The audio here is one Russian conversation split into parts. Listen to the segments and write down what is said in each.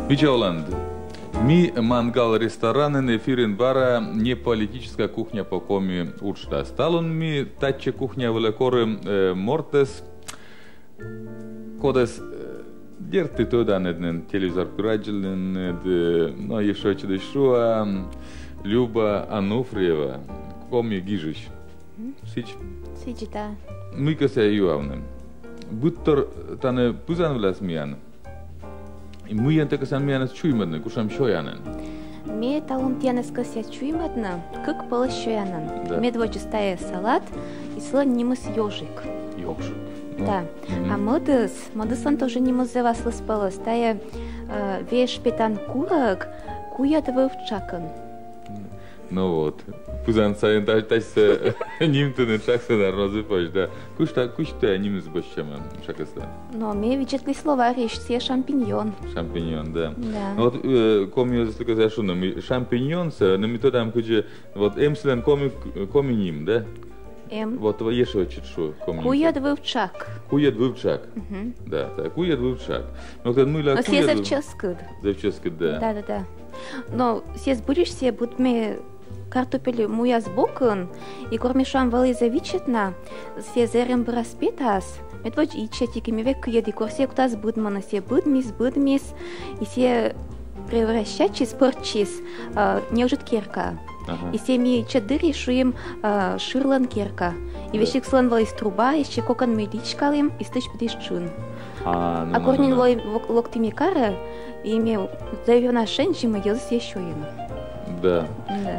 Вичаоланд. Ми мангал рестораны, эфирин бара, не политическая кухня по коми учта. Сталон ми таче кухня великоры мортес, кодес дерты туда неден телевизор пираджилен, но еще чудо шуа, Люба Ануфриева, коми гижич. Сич? Сич, да. Мы кася юавным. Буттор тане пузан влас миян. И мы янта касан миян чуймадны, кушам шоянен. Ме талон тянес кася чуймадна, как пала шоянен. Ме два чистая салат и слон немыс ёжик. Ёжик. Да. А модысан тоже немыс за вас лыспала. Стая веш петан курок, куят вывчакан. Ну вот. Пузан сайын тачса нимтыны чакса розыпаш, да. Кушта нимыз башчама шакаста. Но ме вичетли слова речь все шампиньон. Шампиньон, да. Да. Вот коми если сказать что мы шампиньон са, но мы то там куча вот эмслен коми ним, да? Вот ешо читшу коми. Куят вывчак. Куят вывчак. Да, так. Куят вывчак. Но когда мы ла все завчаскад. Завчаскад, да. Да. Но все будешь все будь ме картофель муя сбоку, и кормишам вали завичетна, все зерем браспитас, медвоч и четики мивек еди корсе кутас будмана, все будмис, и все превращачис порчис, неужит керка. И все ми чадыри шуем ширлан керка. И вещик слон вали из труба, еще кокон медичкалим, и стыч пдишчун. А корнин вали локтими кара, и имел завена шенчима, елс еще ему. Да.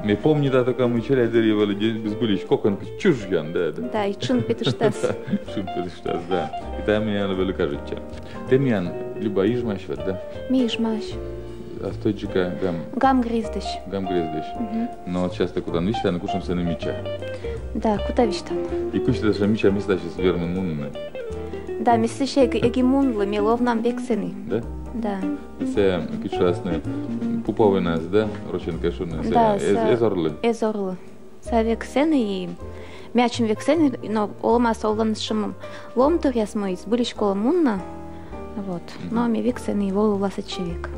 Мне помню, да, такая мы вчера даривали без гулич, кокон чужьян, да. Да, и чун петуштас. Чун петуштас, да. И там меня надо кажется. Ты меня люба ижмаш, да? Ми ижмаш. А стой джика гам. Гам гриздыш. Гам гриздыш. Но часто куда нычта, на кушам се на мича. Да, куда виштан. И кушта что мича места сейчас вермен мунны. Да, мислише еги мунлы, милов нам вексены. Да? Да. Це кичасне пупове нас, да? Роченка шуне. Да, езорлы. Езорлы. Са вексены и мячем вексены, но олмас оланшем ломтур ясмой из были школа мунна. Вот. Но ми вексены и волу власачевик.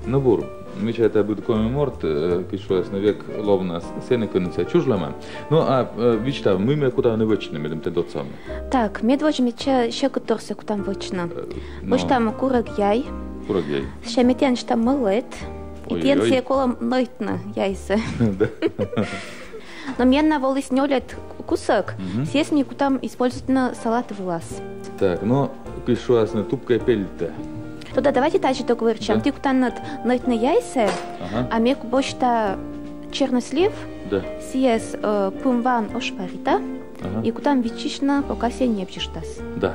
Ну бур. Мы че это будет коми морт, кичуас на век ловна сенеконца чужлама. Ну а вичта мы ме куда не вычнем медем те доцам. Так, медвоч меча ще куторся кутам вычна. Бош там курак яй. Курак яй. Ще метян что мылет. И тен се кола нойтна яйсе. Да. Но менна волис нёлет кусок. Сес ми кутам использовать на салат влас. Так, ну кичуас на тупка пельта. Тогда давайте тачи договорчам. Да? Ты кутан над на яйце, а мне бошта чернослив, да. Сиес пумван ошпарита, и кутан вичишна, пока се не пчиштас. Да.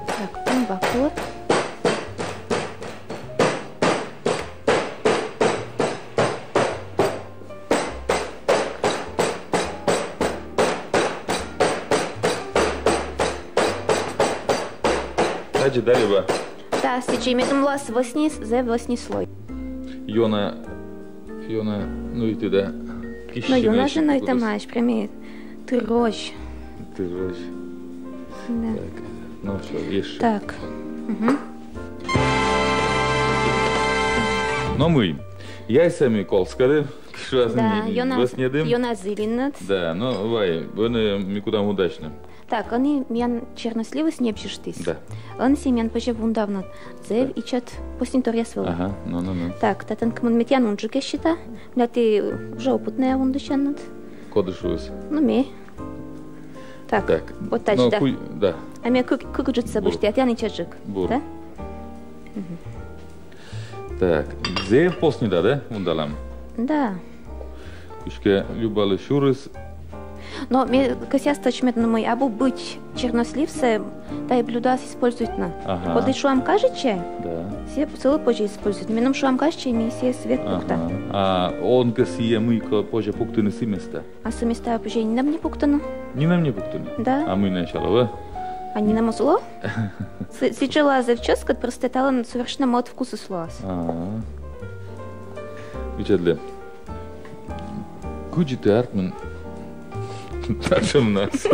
Так, пумвакур. Далева. Да, сейчас имеем лас восьми слой. Йона, ну и ты да. Ну Йона же на это маешь, прямо ты рожь. Ты рожь. Да. Так, ну что, ешь. Так. Но мы яйцами колскали. Да, Йона зеленат. Да, ну вай, мы куда удачно. Так, они мян черносливы с непчиштис. Да. Он семян позже вундавнат. Зев и чат постинтория свел. Ага, ну. Так, татан кмун метян унджуке счита. Бля ты уже опытная вундущаннат. Кодышусь. Ну ми. Так, вот тач, да. Да. А меня как житься будешь, ты отян и чаджик. Бур. Да? Так, зев постнида, да, вундалам? Да. Ишке любали шурыс. Но мне косяс точмет на мой абу быть черносливсе, да и блюда используют на. Вот и шуам кажече? Да. Все целый позже используют. Мином шуам кажече, ми все свет пукта. А он косия мы позже пуктаны си места. А си места позже не нам не пуктано? Не нам не пуктаны? Да. А мы начало, да? А не нам усло? Сичела завчаска, простетала на совершенно мод вкуса слоас. Вичадле. Куджи ты артман. Зачем нас?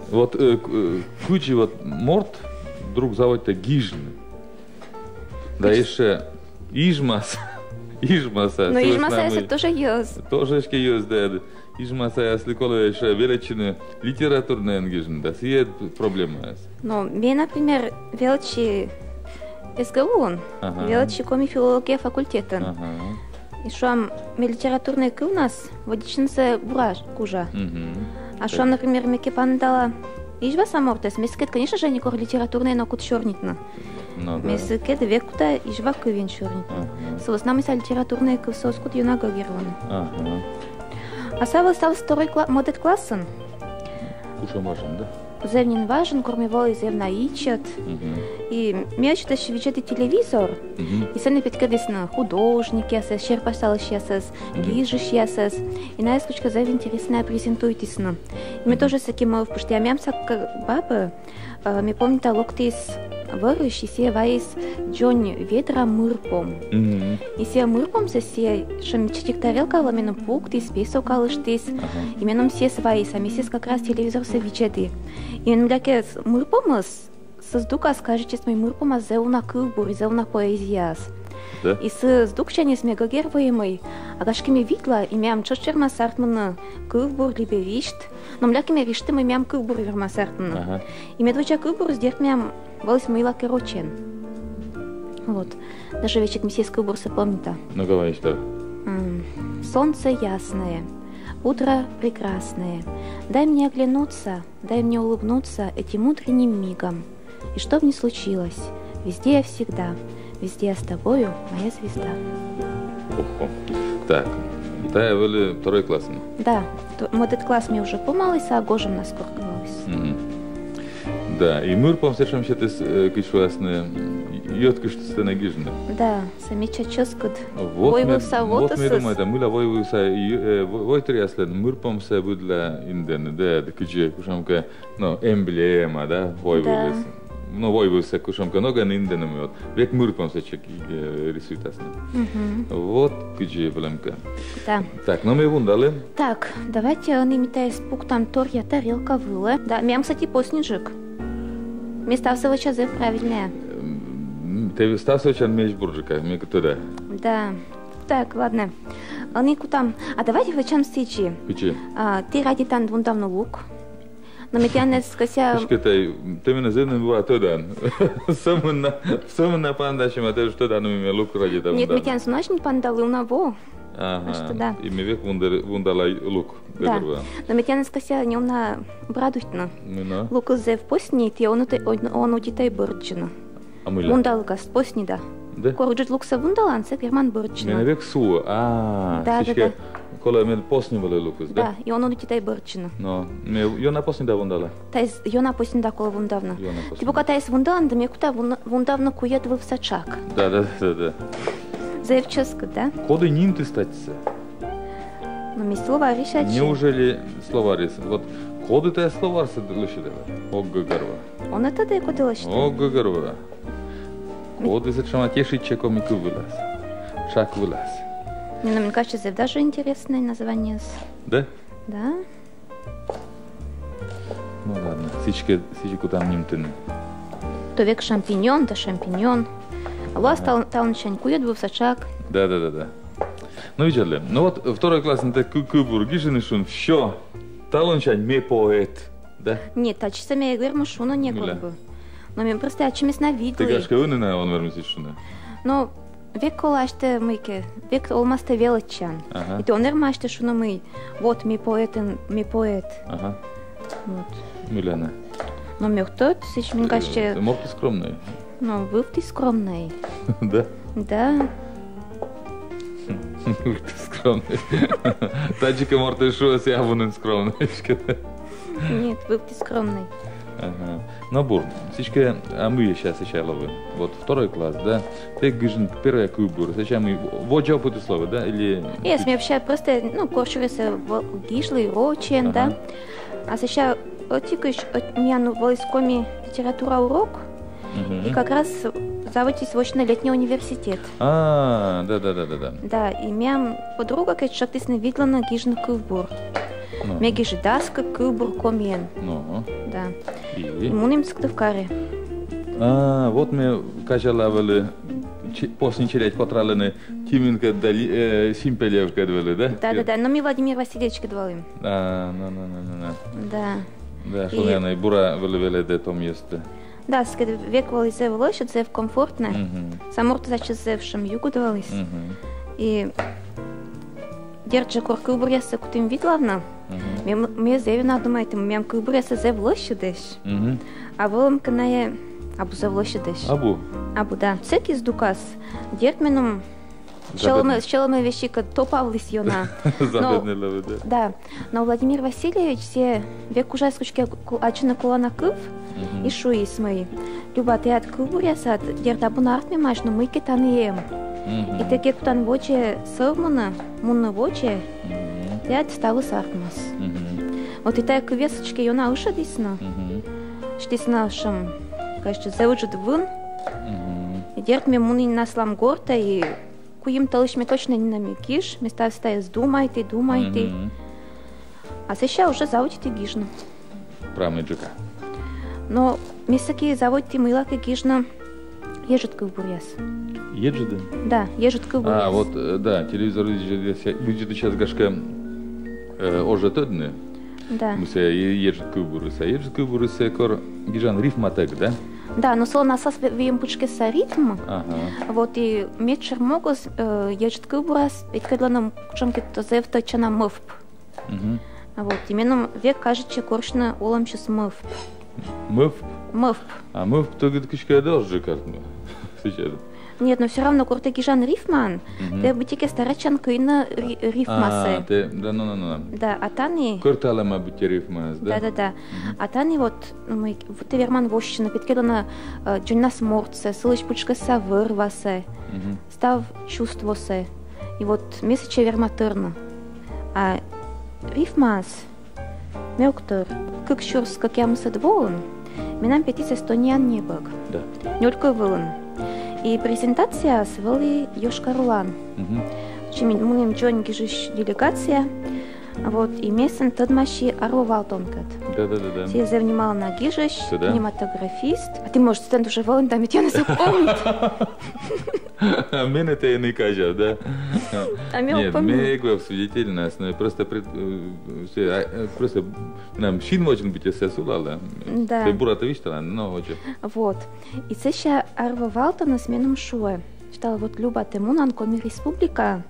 Вот кучи вот морт друг заводите гижны. Да еще ижмас. Ижмаса. Но ижмаса это тоже есть. Тоже есть, да. Ижмаса, если коли еще величины литературные гижны, да, все проблемы. Но мне, например, величи СГУ, величи коми-филология факультета. И что мы литературные у нас водичница кужа. А что, например, мне кипандала ижва самортес, мескет, конечно же, никор литературные, но кут чернитно. Мескет векута ижва кывен чернитно. С нами са литературные кывсос кут юнага герлан. А сава стал второй модет классом. Кушай важен, да? Зевнин важен, кроме воли зевна ичат. И мне читаешь вечерний телевизор. И сами петкадись на художники, асес, черпасалыш асес, гижиш асес. И на эскучка зев интересная презентуйтесь на. И мы тоже с таким в пуште. А мям сак бабы, мне помнит локтис вырыш, и се вайс Джон ведра мырпом. И се мырпом се шем читик тарелка ламеном пуктис, песо калыштис. И меном се свайс, а месяц как раз телевизор се вичети. И он ляке мырпомас, създука скажете с моим мырпома зел на кылбур, зел на поэзияс. И създукчане с мегагерваемой, а гашки ми видла, и мям чошчерма сартмана кылбур либе вишт, но мляки ми вишты мы мям кылбур верма сартмана. И медвача кылбур сдерт мям волос мыла керочен. Вот. Даже вечер месяц кылбур се помнита. Ну говори, что? Солнце ясное. Утро прекрасное. Дай мне оглянуться, дай мне улыбнуться этим утренним мигом. И что бы ни случилось, везде я всегда, везде я с тобою, моя звезда. Охо. Так, да, были второй класс. Да, этот класс мне уже помалась, а гожем наскорковалась. Да, и мы помним, что ты кишвасные, йотка, что ты нагижена. Да, сами чачоскут. Вот мы думаем, да, мы ла воевуса, вот тряслен, мы помним, будля инден, да, да, киче, кушамка, ну, эмблема, да, воевуса. Ну, воевуса, кушамка, нога инденом, вот, век мы помним, чек рисует асна. Вот, киче, блемка. Да. Так, ну мы вундали. Так, давайте он имитает спук там торья тарелка выла. Да, мям, кстати, поснежик. Места все сейчас правильные. Ты стал очень меч буржика, мне туда. Да. Так, ладно. Они там. А давайте вычам стичи. Кучи. Ты ради там вундавно лук. Но мне тянет скося. Ты меня зеленый была туда. Сам на пандачем, а ты что да, ну мне лук ради там. Нет, мне тянет ночь не пандалы на во. Ага. Что да. И мне век вундала лук. Да. Но мне тянет скося не на брадутно. Лук зев постнит, и он у детей борджина. Вундалка постни да. Да. Короче, лук са вундаланце, герман борджина. Мне век су. Да. Коли мен постнивали лукус, да? Да, и он у детей борджина. Но мне ёна постни да вундала. Тайс ёна постни да кола вундавна. Ти пока тайс вундалан, да мне кута вундавна кует в сачак. Да. Заевческа, да? Коды ним ты статися? Но мне словари шачи. Неужели словари? Вот коды ты словар се лишили? Огга гарва. Он это да коды лишили? Огга гарва. Коды се чама тешит чеком и кувылас. Шак вылаз. Мне, мне кажется, зев даже интересное название. Да? Да. Ну ладно, сички там ним ты. То век шампиньон, да шампиньон. А у вас там ничего кует в сачак. Да. Ну видели, ну вот второй класс это кубур гижинишун, все. Талончань ме поэт, да? Нет, та часа ме верму шуну не бы. Но мне просто очим сна видели. Ты гашка унина он верму шуна. Ну век колаште мыке, век олмасте величан. И то он вермаште шуну мы. Вот ме поэт. Ага. Вот. Милена. Но мне кто-то, сейчас мне кажется. Ты мог ты скромный. Ну, был ты скромный. Да? Да. Был ты скромный. Таджика морты шуас явно скромный. Нет, был ты скромный. Ага. Ну, бур, сейчас, а мы сейчас ловим. Вот второй класс, да? Ты гижин первая кубур. Сейчас мы вот же опыты слова, да? Или... Нет, мне вообще просто, ну, корчуется гишлый, рочен, да? А сейчас отикаешь от меня, ну, в искоме литература урок. И как раз заводить свой-летний университет. Да. Да, и меня подруга, как ты видела на гижну кубур. Мне гижи даска кубур комен. Ну. Да. И мы немцы кто в каре. Вот мы кажалавали после челядь котралыны тиминка дали симпелев кадвали, да? Да, но мы Владимир Васильевич кадвали. Да. Да, что наверное бура вели де то место. Да, скед век вали зе влошит, зе комфортно. Саморт зачем зе в шам югу давались. И держа корку буряса кутим видлавна. Мне зе на думаете, мям кубуряса зе влошидеш. А волом канае абу зе влошидеш. Абу, да. Всеки с дукас. Дертменом Щеломе вещика топавлись йона. Да. Но Владимир Васильевич се век ужас ручки ачна колана кыв и шуи смей. Люба ты от кубурясат дерта бунарт мемаш, но мы китанием. И таке кутан воче сövмана, мунна воче, ты от ставы сартмас. Вот и тая кывесочки йона уша дисна. Штисна шам, кажется, зеуджет вын. И дерт мне муни наслам горта и куим талышме точно не намекишь, места стоят думайте. А сейчас уже заводите гижно. Прамеджика. Но месаки заводите мылаки гижно ежет кубуряс. Ежет? Да, ежет кубуряс. Вот, да, телевизор видит сейчас гашка ожетодны. Да. Мы се ежет кубуряс. А ежет кубуряс кор гижан рифматек, да? Да, но словно нас вием пучке с ритм. Вот и мечер могус ежет кубурас, ведь когда нам чемки то зевта чана мывп. Вот именно век кажется коршна олам сейчас мывп. Мывп? Мывп. А мывп то где кишка должен картну. Сейчас. Нет, но все равно корте гижан рифман. Ты бутике старачанка и на рифмасе. Да, а тани. Кортала ма бути рифмас, да? Да. А тани вот мы ты верман вощина, питкела на джунас морце, слышь пучка са вырвасе, став чувство се. И вот месяче верматерна. А рифмас мелктор, как шурс, как я мусад волн, минам петиce стонян небог. Да. Нюрко волн. И презентация свели Йошкар-Олан. Чем мы Джон гижиш делегация, вот и месен тадмаши Арвовалтонкат. Да. Все занимал на гижиш, кинематографист. А ты можешь стенд уже волн, там ведь я не запомнить. А мне это не кажется, да? Нет, мне глав свидетель нас, просто нам шин очень быть сесулала. Да. Ты бурата виштала, но очень. Вот. И сейчас Арвовалтона с меном шуе. Что вот люба тему на Коми республика.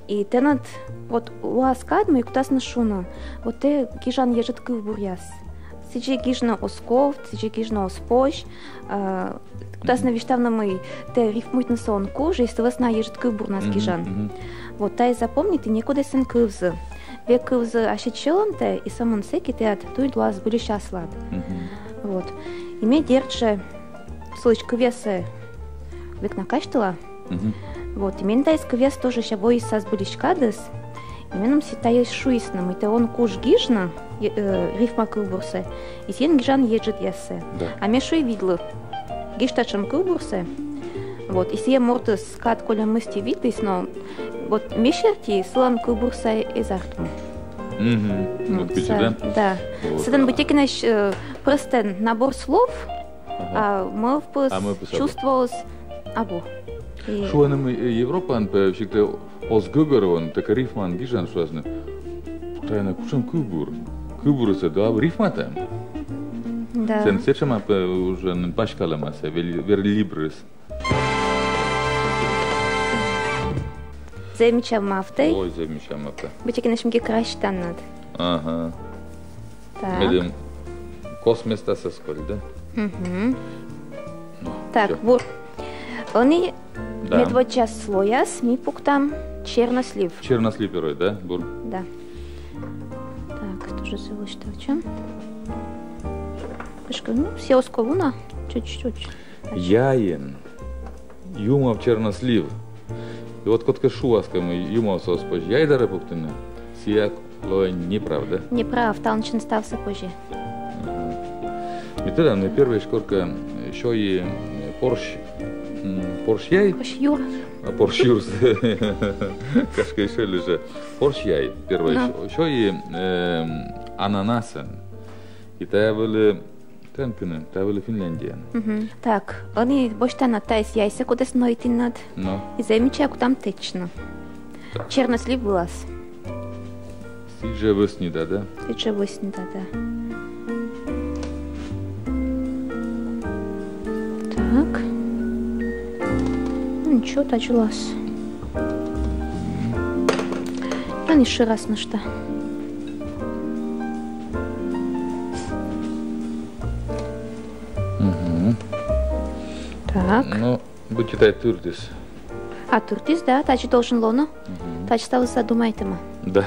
И тенат вот уаскад мы куда сношуна. Вот те гижан ежет кубуряс. Сиджи гижна осков, сиджи гижна оспош. Куда снавиштавна мы те рифмуют на сон кожи, если вас на ежет кубурнас гижан. Вот тай запомните некуда сен кывзы. Век кывзы ашечелом-те и самон секи те от туй дуаз были счастлад. Вот. И мне держи слышка веса век накаштала. Вот. И мне тайска вес тоже щабой сас были шкадес. И мне си тай шуисна, мы те он куш гижна рифма кубурсе. И сен гижан ежет ясе. А мне шуй видла гиштачем кубурсе. Вот. И сие мортес кат коля мысти видлись, но вот мешерти слан кубурса из артму. Да. Садан бутеки наш просто набор слов, а мы чувствовалось абу. Что нам Европан вообще озгогорован, так рифман гижан швазны. Тайна кушам кубур. Кубур это да рифмата. Да. Сен сечама уже на пашкаламаса верлибрис. Замечам мафтой. Ой, замечам мафта. Бутеки нашим гекраштан над. Ага. Так. Медем косместа сосколь, да? Так, бур. Они медвод час слояс, ми пуктам чернослив. Чернослив первый, да, бур? Да. Так, тоже свело что в чем? Ну, все осковуна, чуть-чуть. Яен. Юмов чернослив. И вот котка шуваскам юмов соспож. Яйдара пуктина. Сия лоя неправда. Неправ, талнчин стався позже. И тогда на первая шкорка еще и Поршьяй? Поршьюр. Поршьюр. Кашка еще лежит. Поршьяй. Первое. Еще и ананаса. И тогда были Тянкины, та были Финляндия. Так, они больше на тайс яйца, куда снойти над. Ну, И замечаю, там течно. Так. Чернослив глаз. сиджа веснида, да? Ты же восемь, да. Так. Ничего, тажилась. А не раз на что. Так. Ну, будьте тай турдис. А туртис, да, тачи должен лоно. Тачи стало задумайте ма. Да.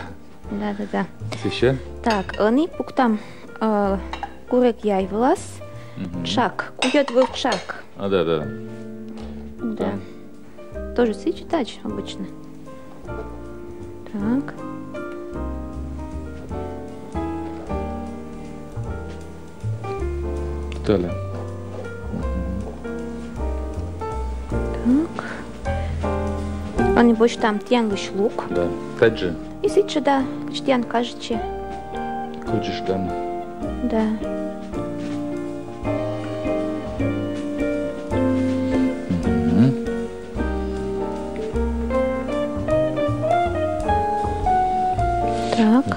Да. Сеща? Так, они пуктам курек яй влас. Чак. Кует в чак. А, да. Да. Тоже сычи тач обычно. Так. Таля. Так. Они больше там тянгыш лук. Да. Таджи. И сычи, да, чтян кажечи. Куджиштан. Да.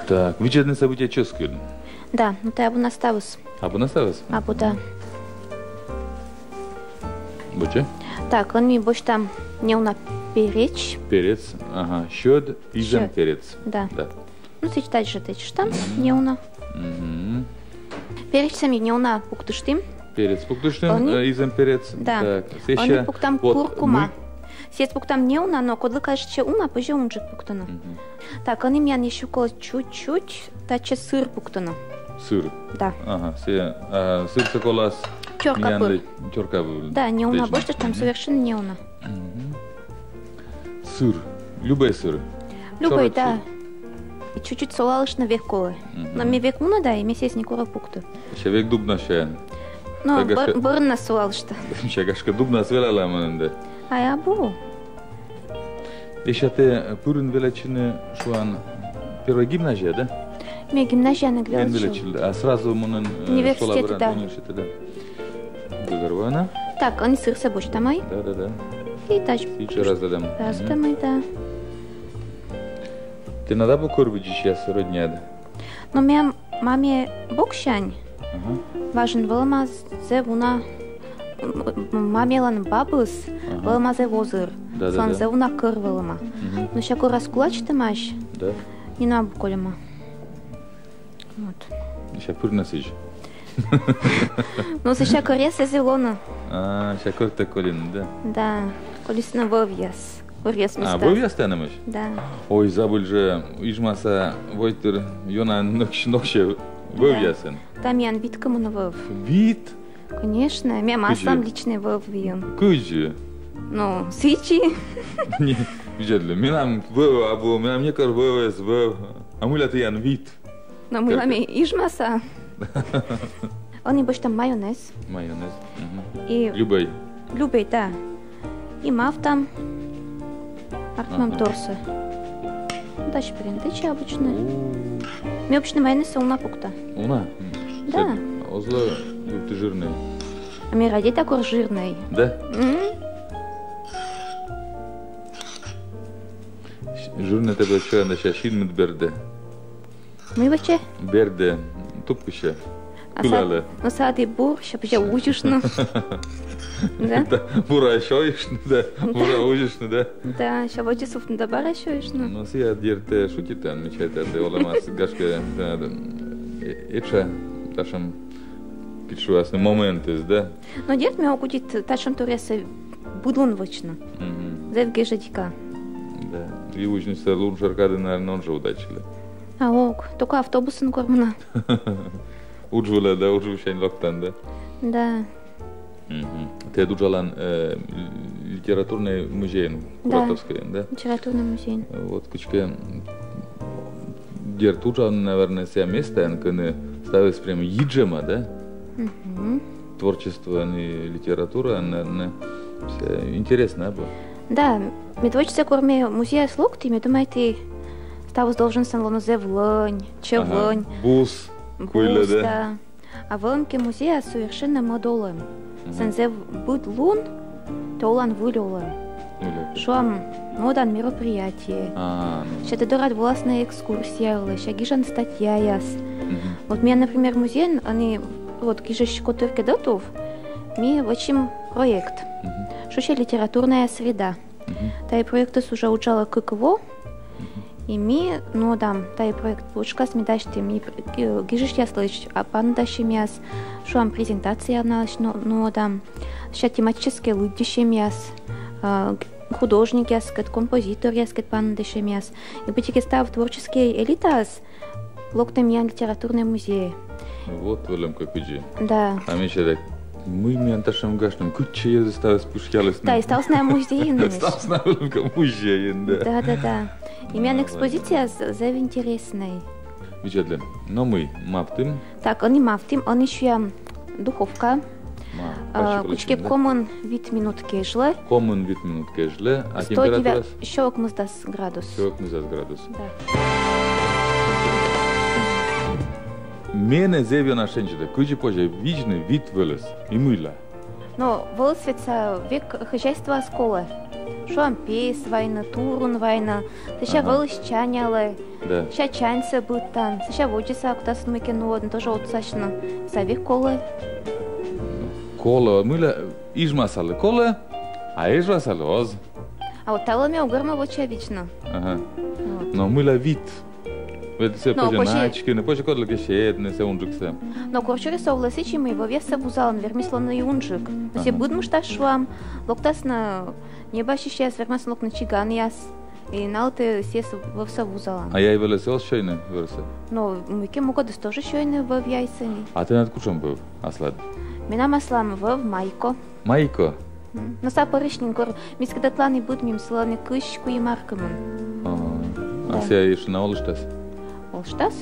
Так, вечерние события ческали. Да, ну ты абу наставус. Абу наставилась? Абу, да. Будьте? Так, они больше там не у нас перечь. Перец. Ага. Щёд и жем Щёд. перец. Да. Да. Ну, ты читаешь же, ты читам, не у нас. Перечь сами не у нас пуктуштим. Перец пуктуштым, Они- изем перец. Да. Так, Они пуктам вот куркума. Сец пуктам не у нас, но кодлы кажется у нас, позже унжик пуктано. Так, они меня не щукало чуть-чуть, таче сыр пуктано. Сыр. Да. Ага, сыр соколас. Чёрка был. Чёрка был. Да, не у нас, больше там совершенно не у нас. Сыр. Любой сыр. Любой, Чёрок да. сыр. И чуть-чуть солалыш на век колы. Но мне век уна, да, и мне сесть не кура пукту. Ще век дубна ще. Но Тагашка- бұрын солалышты. Ще гашка дубна свелала мынды. А я бу. Еще ты пурин величины шуан первая гимназия, да? Мне гимназияны Ген гвелчил. величил, а сразу мунын Университеті, да. университеті, да. Гугарвана. Так, они сыр собой тамай. Да. И тач. Сейчас раз дадам. Раз тамай, да. Ты надо бы корбить сейчас родня. Но мне маме бокшань. Ага. Важен волма зе вуна. Мамелан бабус. Волма зе возыр. Да. Сан зе вуна кыр волма. Но щако раскулач тамаш. Да. Не на буколема. Вот. Сейчас пур насыч. Ну, сейчас кореса зелона. А, сейчас корта колин, да. Да. Колесно вовьяс. Вовьяс места. А, вы ястанемыш? Да. Ой, забыл же, ижмаса войтер йона нокше вывьясен. Там я бит кому на вов. Вид? Конечно, меня маслом Кыжи. личный вовьем. Кыжи. Ну, свечи. Не, видели, минам вов, або минам не кор вовес вов. А мы ты ян вид. Но мы вами ижмаса. Он и больше там майонез. Майонез. И Любой. любой, да. И мав там. Артмам торса. Дальше перентычи обычно. Мне обычно майонез у напукта. Уна? Да. Озла, ты жирный. А мне ради такой жирный. Да? Жирный тебе что, на шашин берде. Мы вообще. Берде. Тупище. А Кулале. ну сади бур, ща вообще учишь, ну. Да? Да, бура еще да. Бура ужишь, да. Да, ща вообще суфтн добара еще ешь, ну. No siellä tiedätte sutitaan, mitä te olemassa, koska itse tässä pitsuas ne momentis, da? Но дед меня будет тачем туреса будун вочно. Зевге жадика. Да. И ученица лучше аркады, наверное, он же удачили. А ок, только автобусын кормана. Учвала, да, учвушень локтан, да? Да. Te Дуджалан литературный музей, Куратовский, да? Литературный музей. Вот, кучка Дертуджан, наверное, себя место, они ставят прямо иджема, да? Творчество, а не литература, наверное, интересно было. Да, медвочица корме музея слуг, ты мне думаете, ставус должен сан лонозе влонь, чевлонь. Бус, Бус, да. А в Велимке музее совершенно модолем. Сензев будет лун, то он вылёлем. Шуам модан мероприятие. Сейчас дорад властная экскурсия, сейчас гижан статья яс. Вот меня, например, музей, они вот гижеш который готов, мне очень проект. Что еще литературная среда. Тай проект уже учала ККВО. И ми, ну да, тай проект получкас ми дашти ми гижеш яслыч, а пан даши мяс, шуам презентация налыч, ну да, сейчас тематические люди мяс. Художник яскет, композитор яскет пан дешемяс. И потеки став творческие элитас, локтемьян литературный музей. Вот волем как уйди. Да. А мне сейчас мы менташем гашным, куча я заставил спускалась. Да, и стал с нами музей. Стал с нами музей, да. Да. И меня экспозиция заинтересная. Вичадлен. Но мы маптым. Так, они маптым, он еще духовка. Кучке коммун вид минут кежле. Коммун вид минут кежле. А 109 щелк мыздас градус. Щелк мыздас градус. Да. Мене зевio на шенчеда. Кучи позже вижны вид вылез. И мыла. Но вылез век хозяйства школы. Шуам пес война, турун война. Сейчас вылез чанялы. Да. Сейчас чанцы будут там. Сейчас водится, кто с мыкино, тоже отсачно. Совек колы. Кола мыла ижмасалы кола, а ижмасалы оз. А вот талами угорма вечно. Ага. Но мыла вид. Вот все позже начки, не позже кодлы кешетны, се унжик се. Но корчури совласичи мы его веса бузалан вермислон и унжик. Но все будем что швам, локтас на небащище вермас лок на чиган яс. И налты сес во все бузалан. А я и вылез шойны вырсы. Но мы кем могут тоже шойны в яйцами. А ты над кучом был, Аслад? Меня маслам в майко. Майко? Но сапорышнин кор, мискада тланы будут мим сланы кышку и маркамон. А ся ешь на олштас? Олштас?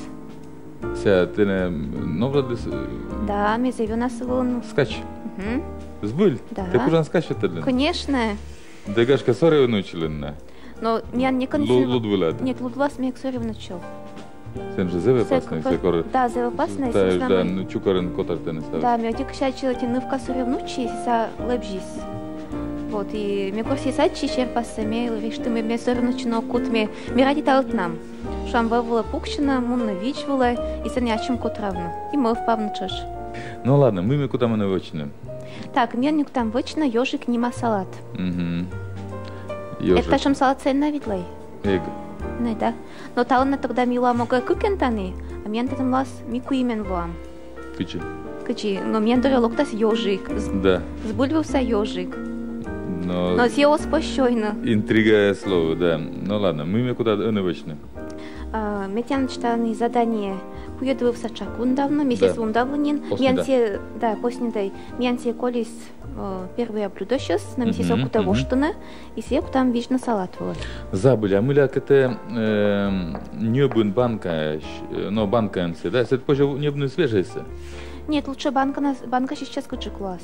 Ся ты не новлад? Да, мы зовем нас вон. Скач? Сбыль? Да. Ты куда скачешь тогда? Конечно. Да гашка сореву научилена. Но я не кончил. Лудвылад? Нет, лудвас мне сорев начал. Сен же зеве пасный, секор. Да, зеве пасный. Да, чукарен котар ты не ставишь. Да, мне отик шачил эти нывка соревнучи, са лепжис. Вот, и мне корси сачи черпасы, мне вишты мне соревнучино кут мне ради талт нам. Шам вывела пукчина, мунна вичвала, и са нячем кот равно. И мы впавну чеш. Ну ладно, мы куда мы навычны. Так, мне не там вычно, ежик нима салат. Ежик. Это шам салат ценна видлей. Эго. Не, да. Но тална тогда мила мога кукентани, а мен там лас мику имен вам. Кычи, но мен доря локтас ежик. Да. Сбульвился ежик. Но съел спощойно. Интрига слово, да. Ну ладно, мы куда навычны. Метян читаны задание. Поеду в Сачакун давно, месяц вон давнин. Менте, да, поснедай. Менте колись первое блюдо сейчас, на месяц окута воштуна, и съеку там вечно салатового. Забыли, а мы ля кате не бун банка, но банка нсе, да? Это позже не бун свежайся. Нет, лучше банка сейчас куча класс.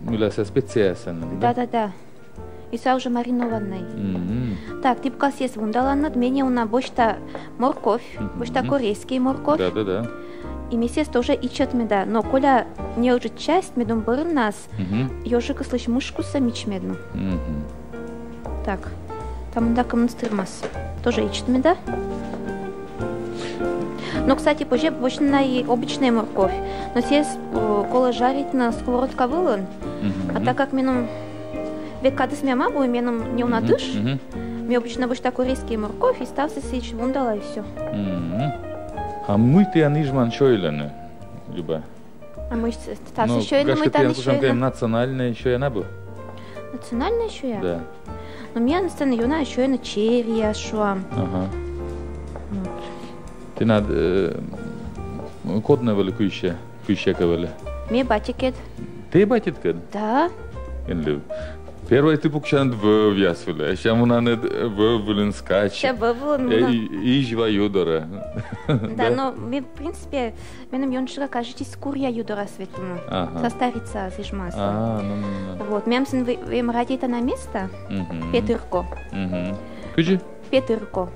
Мы ля со специясен, да? Да. И са уже маринованной. Так, ты показ есть вундалан, над меня у нас бочта морковь, бочта корейский морковь. Да. И месяц тоже ичат меда, но коля не уже часть медом был нас, ежика слышь мушку самич медну. Так, там да коммунстырмас, тоже ичат меда. Но, кстати, позже бочна и обычная морковь, но здесь кола жарить на сковородка вылон, а так как минум век когда с мама бу меном не унадыш, мне обычно бочта корейский морковь и стався сич вундала и все. А мы ты анижман шойлены, Люба. А мы стався шойлены, мы там еще шойлены. Национальная еще я набу. Национальная еще я? Да. Но мне на сцене юна еще на черри, шуам. Ага. Ты над кодная вали куище кавали. Мне батикет. Ты батикет? Да. Инлю. Первый ты пукчан в ясвеле, сейчас мы на в Виленскаче. Сейчас в и жива юдора. Да, но мы в принципе, меном юншира кажется скурья юдора светлана. Состарится зижмас. Ну. Вот, мемсен им ради это на место. Петырко. Кучи? Петырко.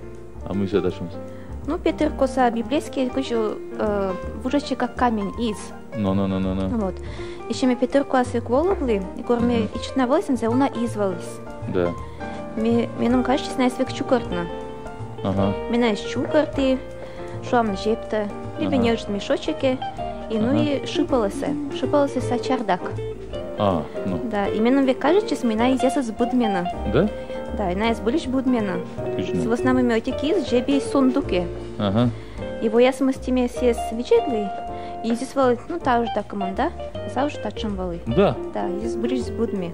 А мы сейчас дашимся. Ну, Петырко са библейский, кучу вужачи как камень из No. Вот. Еще ми Петър клас викволовли, и корме ичетна вълсен за уна извалис. Да. Менум кажеш, че с най-свек чукъртна. Мина из чукърти, шуам на жепта, либо нежд мешочеке, и ну и шипала се са чардак. Ну. Да, именно ви кажеш, че смина изяса с будмена. Да? Да, една избулиш будмена. С въснаме мелтики из жеби и сундуке. И боя смъстиме си с виджедли. И изисквали, ну та уже так команда, са уже тачам вали. Да. Да, избулиш с будми.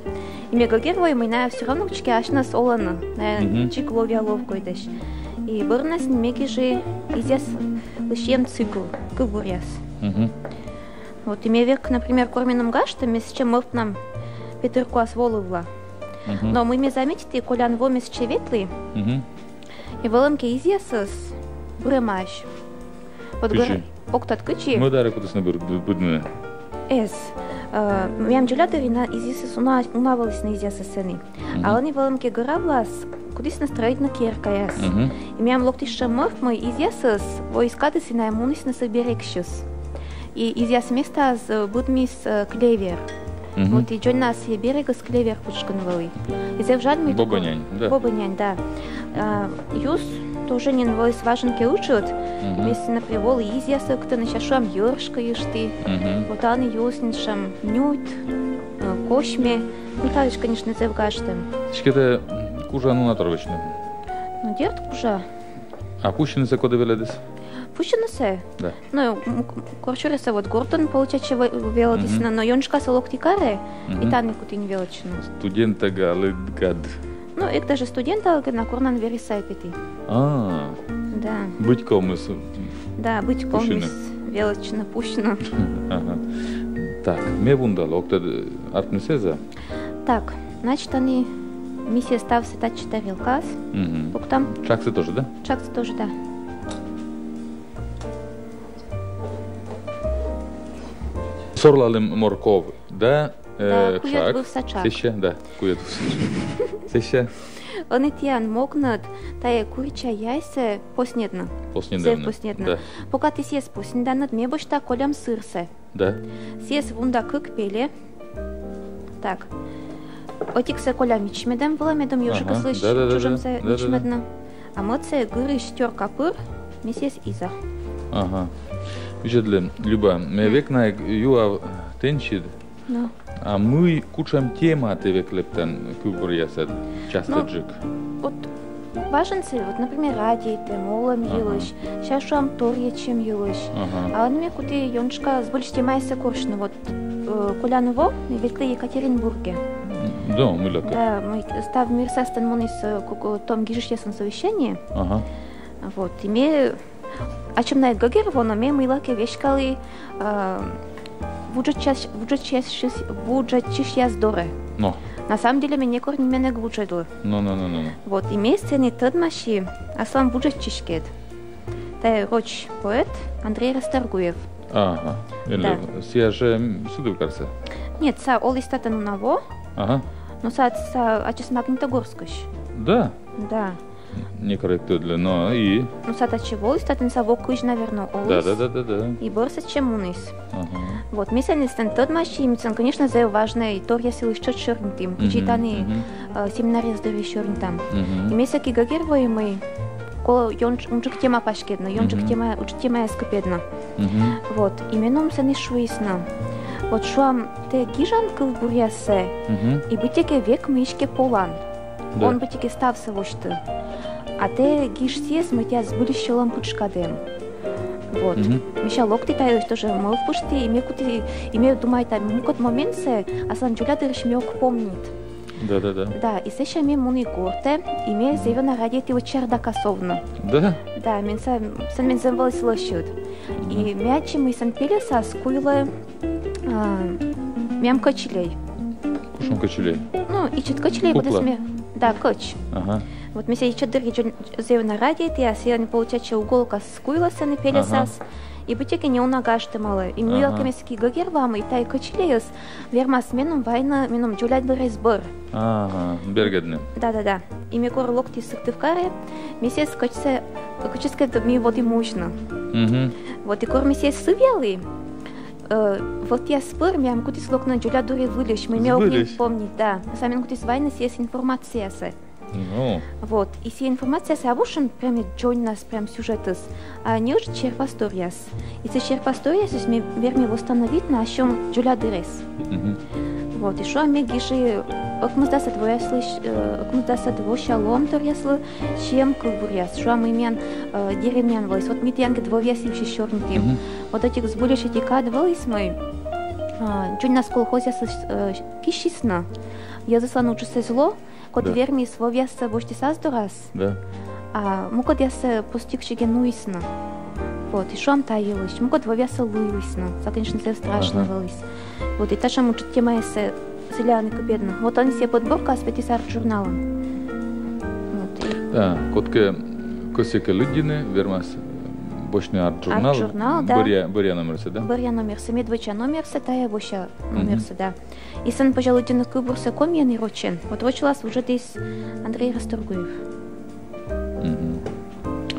И ме гагерва и майная все равно чеки ашна с олана, на чик ловя ловко идеш. И бърна с немеги же изяс лишием цикл, къбуряс. Вот и ме век, например, кормином гашта, месече мърт нам Петър клас воловла. Но мы ме заметите, колян во месече ветли, и вълъмке изяс с бремаш. Вот Кычи. Октат кычи. Мы даре куда сны будне. Мям джулятари на изяс унавалис на изяс сени. Алани вълъмке гравлас, кудис настроить на кирка яс. И мям локтиша мърт мой изяс во искате си на емунис на съберекшус. И изяс места с будми с клевер. Вот и джой нас е берега с клевер пучканвали. И зевжад ми Бобанянь, да. Бобанянь, да. Юс тоже не навалис важен ке учат. Вместе на привол изяса, кто на чашуам ёршка ешты. Вот аны юснишам нют, кошме. Ну талиш, конечно, зевгаштем. Шкете кужа ну наторвечне. Ну дерт кужа. А пущены се кода веледес? Пущено се. Да. Ну, корчуре се вот Гордон получаче велодисна, но йоншка се локтикаре, и та никуди не велочно. Студента галит гад. Ну, ек даже студента на корнан верисай пети. Да. Быть комыс. Да, быть комыс. Велочно, пущено. Так, ме бундал, октад артне сеза? Так, значит, они миссия став се та чита велкас. Там. Чаксы тоже, да? Чаксы тоже, да. Сорлалым морков, да? Да, куят был сачак. Сеща, да, куят был сеща. Они тян могнат, тая курича яйце поснедно. Поснедно, да. Пока ты съест поснеданат, ме баща колям сырсе. Да. Съест вунда кык пеле. Так. Отик се колям ичмедем, была медом ёжика слышь, чужим се ичмедно. А мот се гырыш тёр капыр, ми съест иза. Виждали, Люба, ме век на юа тенчид, а мы кучам тема те век лептен кубур ясад, часто джик. Вот важен се, вот, например, радиите, молам юлыш, шашуам торьечем юлыш. А он мне куди йоншка с больше тема се коршно, вот Коляново, векли Екатеринбурге. Да, мы да, мы став мир састан монис том гижиш ясан совещание. Вот, име а чем на Гагер воно ме милаке вешкали вуджачиш я здоре. Но. На самом деле мне корни мене гвуджедло. Но. Вот и месте не тъдмаши, а сам вуджачишкет. Та роч поэт Андрей Расторгуев. Да. Сия же судовкарса. Нет, са олистата наво. Но са ачес Магнитогорскаш. Да. Да. Некорректно, но и... Ну, сата чего, статен савок куж, наверное, олис. Да. И борса чем унис. Вот, мисля стан тот маши, мисля, конечно, за важное, и тор я сил еще чернитим, кучитани семинария здоровья чернитам. И мисля ки гагервой мы, коло унчик тема пашкедна, йончик тема, уч тема эскапедна. Вот, именно се не шуисна. Вот шуам те гижанка в бурясе, и бытеке век мышке полан. Он бытеке стався вошты. А те гишсиес мы тебя сбыли щелом пучкадем. Вот. Миша локти тайлыш тоже мол в пушти, имею думаю, там мукот момент се, а сан джулятырш мёк помнит. Да. Да, и сеша ми муни горте, имею зевена радиети от чердака совна. Да? Да, мен земвали слышат. И мячи мы сан пели са скуйле мям качелей. Кушам качелей? Ну, и чет качелей, куда сме... Да, кач. Вот мы себе четыре зевна радиети, а сега не получача уголка скуйла са не пели сас. И бутеки не унагаште малы. И мы велками ски гагервам, и тай качелеюс, вермас менум вайна, менум джулят бэрэ сбыр. Бергедне. Да. И ми кор локти сыктывкаре, ми се каческая ми води мощно. Вот и кор ми се сывелый. Вот я спор, я могу тебе слог на Джуля дури вылечь, мы не могли помнить, да. Сами могу тебе войны есть информация. Ну. Вот, и вся информация с обушен прям джойн нас прям сюжетас, а не уж черпасториас. И с черпасториас мы верми восстановить на чем Джуля дырес. Вот, и что мы гиши, как мы даса двое слыш, как мы даса двое шалом торясло, чем кулбуряс, что мы имеем деревнян волос. Вот мы тянки двое симши чернутым. Вот этих сбулишь эти кадволос мы, джойн нас колхозя кишисна. Я заслану чувство зло. Код верми словяса бошти саздорас. Да. А мукод яса постигши генуисна. Вот, и шо am таилось, мукод вовяса луисна. За, конечно, это страшно волис. Вот, и та же мучит тема яса зеляный кубедна. Вот они себе подборка аспекти с арт-журналом. Вот. Да, котке косика людины, вермас бошный арт-журнал. Арт-журнал, да. Боря номерса, да? Боря номерса, медвача номерса, тая боща номерса, да. И сан, пожалуй, на кубурса комьяный рочен. Вот рочилась уже здесь Андрей Расторгуев.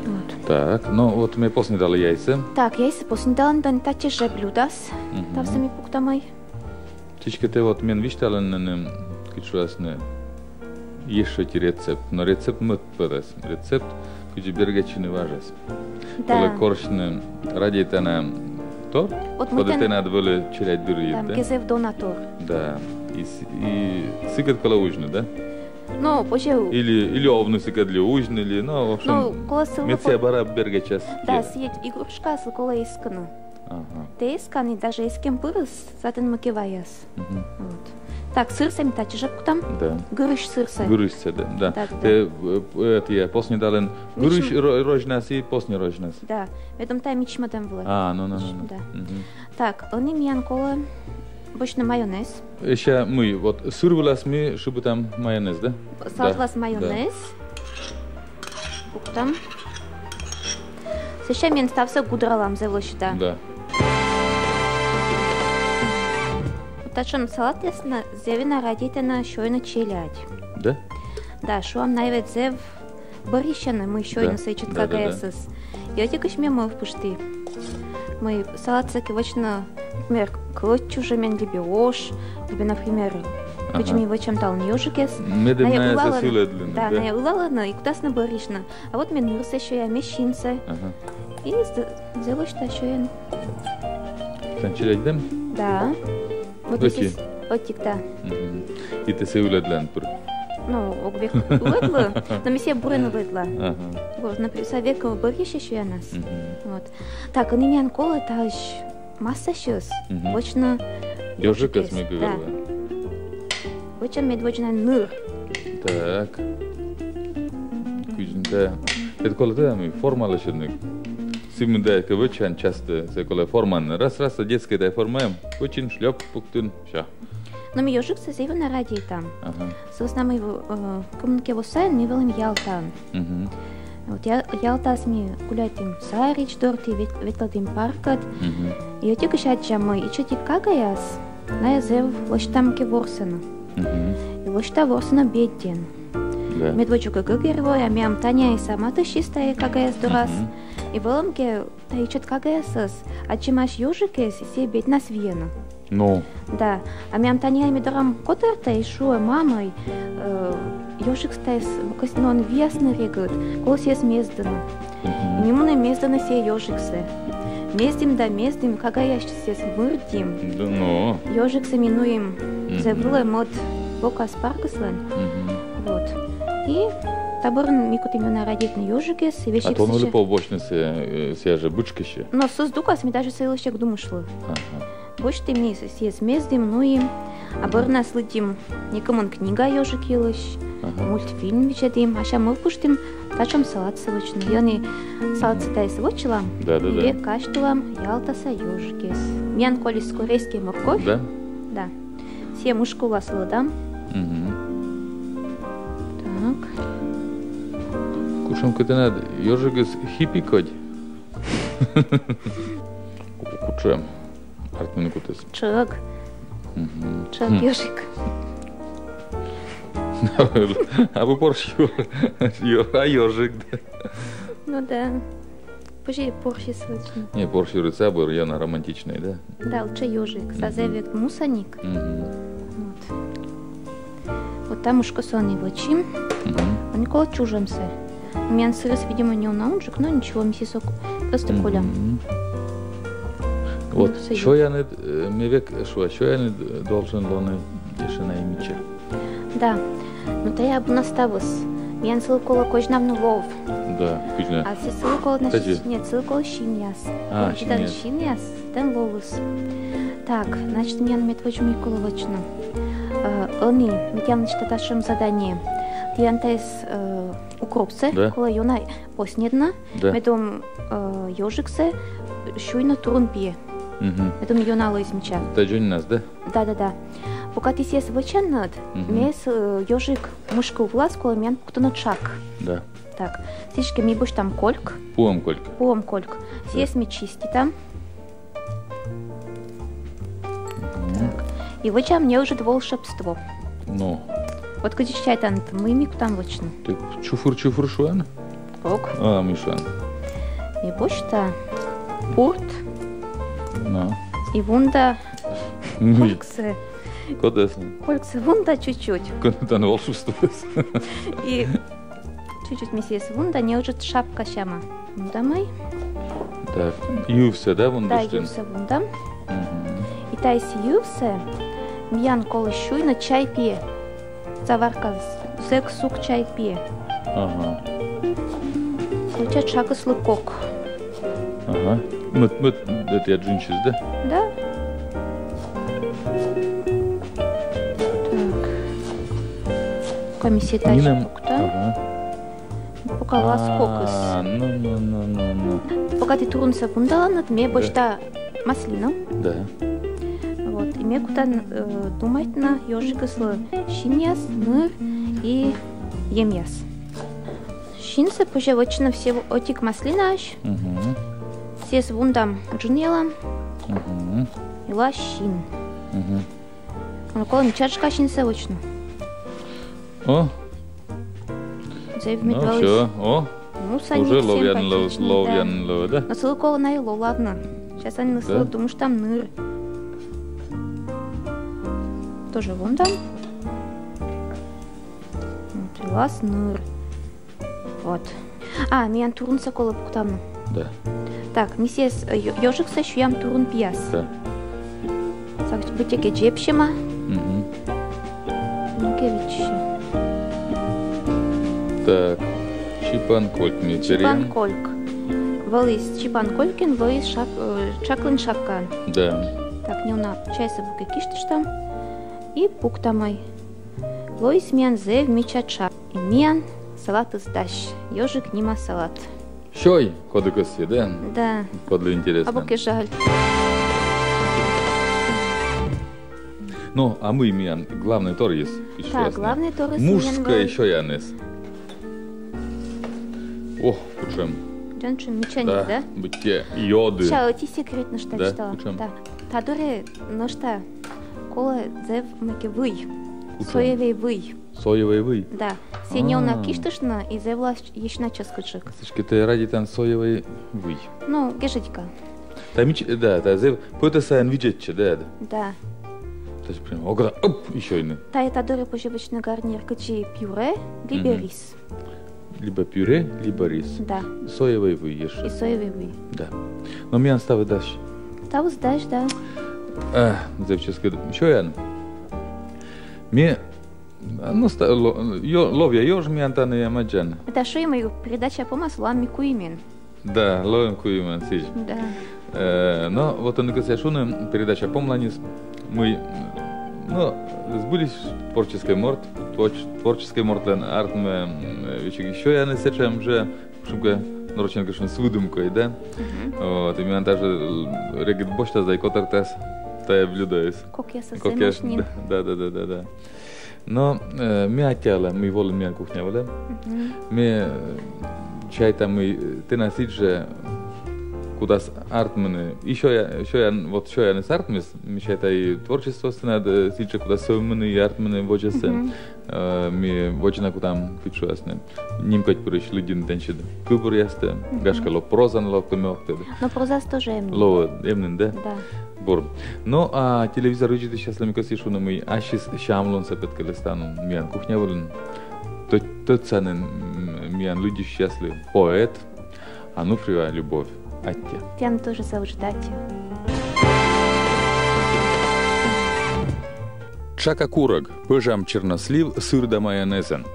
Вот. Так, ну вот мы поснедали яйца. Так, яйца поснедали, да не тачи же блюдас. Там сами пуктамай. Всички те вот мен виждали на кичуасне еще эти рецепт, но рецепт мът подас. Рецепт, кучи бергачи не важас. Да. Коли коршне радите на тор, подете надо было чирять дыры. Там кезев донатор. Да. И сикат кола ужны, да? Ну, позже... Или овну сикат для ужны, или, ну, в общем, меция бара бергачас. Да, съедь игрушка с кола искана. Ага. Те исканы, даже искем пырыс, затем макиваяс. Вот. Так, сыр сами тачижак там? Да. Гырыш сырса. Гырышся, да. Те, это я поснедален гырыш рожнас и после рожнас. Да, в этом там мичма там было. Ну. Да. Так, они миян кола, бочный майонез. Еще мы, вот, сыр вылаз мы, чтобы там майонез, да? Салат вылаз майонез. Там. Сейчас мен стався гудралам завлощи, да. Да. Тачон салат ясна зевина радите на шойна челядь. Да? Да, шуам найвет зев барищана мы шойна сейчат кагаясас. Я тикаш мне мой впушти. Мы салат сакивачна, например, клочу же мен лебеош, либо, например, почему его чем тал нежикес. Медленная сосуледлина. Да, на я улала, и куда-то баришна. А вот мен нырса еще я мещинца. И зело что еще я. Там челядь дем? Да. Вот Оти. Отик, да. И ты се уледлен пр. Ну, огвек уледла, но месье бурен уледла. Вот, например, совека бариш еще я нас. Вот. Так, они меня кола таж масса щас. Точно. Ёжика с говорила. Очень медвочная ныр. Так. Кузинта. Это кола да мы формала щедник. Сим да к очень часто се кола форман. Раз детская да формаем. Очень шлёп пуктун. Ща. Но ми ёжик се зева на ради там. С основной коммунике восайн ми велим Ялтан. Вот Ялта сми гулятим сарич дорти ветладим паркат. И отик шача мой и чотик кагаяс. На язев лоштамке ворсена. И лошта ворсена беден. Медвочука герой, а мям Таня и сама то чистая кагаяс дурас. И велимке таичат кагаясас, а чимаш ёжикес се бед нас вена. Ну. Да. А мям Таня и медорам котарта и шуа мамой ёжик стаис, но он вясно регает, колос есть мездана. И мимо на мездана се ёжиксе. Мездим да мездим, кагаяш се смырдим. Да, ну. Ёжиксе минуем, забыла мод бока спаркаслен. Вот. И таборн микут именно родить на ёжикес, и вещи. А то он ли побочно се же бучкище. Но создукас ми даже силищек думашло. Больше ты мне съест мездим, ну и оборна следим. Никому книга ёжик елыш, мультфильм вечерим, а ща мы впуштим, тачем салат сывочный. Яны салат сытай сывочилам, и каштулам ялтаса ёжикес. Мян колись корейский морковь. Да? Да. Все мушку ласладам. Так. Кушам когда надо ёжикес хиппи кодь. Кушаем. Чак. Чак ёжик. А вы порш ёжик, да? Ну да. Позже Порше слышно. Не, Порше рыцабы района романтичный, да? Да, лучше ежик. Сазевик мусаник. Вот. Вот там уж косоны вочим. А Никола чужемся. Мен сырыс, видимо, не унаунжик, но ничего, миссисок просто колям. Вот, что я не, что я не должен лоны еще на имече. Да, ну то я бы наставус. Мен сылкола кожнавну лов. Да, кучно. А все сылкола, значит, нет, сылкола шиньяс. А, шиньяс, тен ловус. Так, значит, мен метвочми коловочно. Они, метям, значит, нашем задании. Тиантайс укропсе, да. Кола юна поснедна, да. Медом ежиксе, шуйно турунпие. Медом юна лоизмича. Это Джонни нас, да? Да. Пока ты сес выченнат, мес ежик мышка влас, кола мен кто-то чак. Да. Так, сишки ми будешь там кольк. Пуом кольк. Пуом кольк. Сес ми чисти там. Так. И вычам мне уже волшебство. Ну. Вот когда чай там мимик там вычну. Ты чуфур шуан? Ок. А, мишуан. И бошта порт. Ну. И вунда кольксы. Кольксы вунда чуть-чуть. Когда на волшебство. И чуть-чуть миссис вунда не уже шапка шама. Вунда мой. Так, ювсе, да, вунда? Да, ювсе вунда. И тайс ювсе миян кола шуй на чай пие. Заварка зек сук чай пие. Ага. Случай чака слукок. Ага. Это я джинчиз, да? Да. Так. Комиссия тайчи пукта. Ага. Пока вас фокус. Ну. Пока ты турунся бундала, над мне бочта маслина. Да. Вот. И мне куда думать на ежика с шиньяс, ныр и емьяс. Шинса пожевочно все отик маслинаш. Все с вундам джунела. И ла шин. Он около мечачка шинса очно. О. Ну все, о. Уже ловян лов, да? На ссылку на ило, ладно. Сейчас они на ссылку, потому что там ныр. Тоже вон там. Вот, и лас ныр. Вот. А, миян турун сокола пуктамну. Да. Так, миссис ежик со шуям турун пияс. Да. Так, бутеке джепшима. Так, чипан кольк ми берем. Чипан кольк. Валис чипан колькин, валис чаклин шаккан. Да. Так, не уна чай собуке киштиш там. И пуктамай. Лоис миян зев мичача. И миян салат издаш. Ежик нима салат. Шой, ходыкоси, да? Да. Подле интересно. А боке жаль. Ну, а мы миян, главный тор есть. Так, главный тор есть. Мужская еще янес. О, учем. Джанчу мечаник, да? Бытие йоды. Ча, эти секретно что да? читала. Учем. Да. Тадоре, ну что, кола зев маки вый. Соевый вый. Соевый вый? Да. Сеньона киштышна и зевла еще на ческочек. Слушай, ты ради там соевый вый. Ну, гежитька. Да, зев, пойте сайн видеть, да? Да. То есть прям, оп, еще иные. Та это доре поживочный гарнир, качи пюре, либо рис. Либо пюре, либо рис. Да. Соевый вый ешь. И соевый вый. Да. Но мне ставит дальше. Ставит дальше, да. Зевческа, что я? Мне, ну, ловя ежь, мне антаны ямаджан. Это что имею передача по маслам микуимен. Да, ловим куимен, сидишь. Да. Но вот он говорит, что передача помланис, мы, ну, сбылись творческой мортлен артме, еще я не сечем же, чтобы нарочно конечно с выдумкой, да. Вот, и меня даже регит бошта за котартес, тая блюдоис. Как я совсем Да. Но меня тяла, мы волим меня кухня, мы чай там мы ты насить же кудас артманы, еще я не с артмис, меча это и творчество надо, сейчас куда совманы и артманы вожесы, ми вожена куда кучу ясны, нимкать прыщ людин денчид, кубур ясты, гашкало прозан локто мёхты. Но проза тоже эмнин. Ло эмнин, да? Да. Бор. Но а телевизор видит сейчас лемикоси шуна мы, а сейчас шамлон сапет калестану, миан кухня волен. Тот ценен миан люди счастливы, поэт, Ануфриева любовь. Аття. Тян тоже завждати. Чака кураг, пыжам чернослив, сыр да майонезен.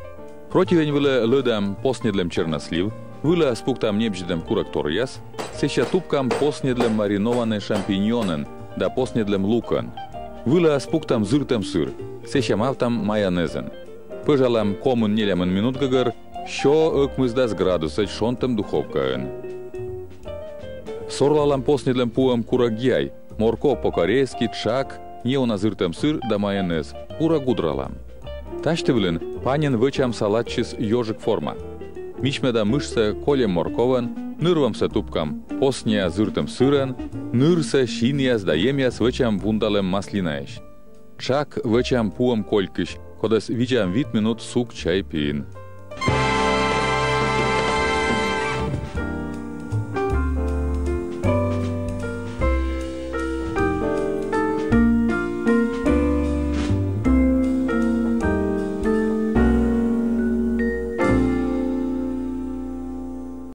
Противень выле лödam поснедлем чернослив, выле спуктам небжидем кураг торяс, сеща тупкам поснедлем маринованный шампиньонен, да поснедлем лукан. Выле спуктам зыртем сыр, сеща мавтам майонезен. Пыжалам комун нелемын минут гагар, що ыкмыздас градусать шонтем духовкаен. Сорлалам поснедлем пуам курагьяй, морко по-корейски, чак, неоназыртем сыр да майонез, пура гудралам. Таштывлен панин вычам салатчис ёжик форма. Мичмеда мышце колем морковен, нырвамся тупкам посния зыртем сырен, нырсе шиньяс да емяс вычам вундалем маслинаеш. Чак вычам пуам колькиш, кодес видям вид минут сук чай пин.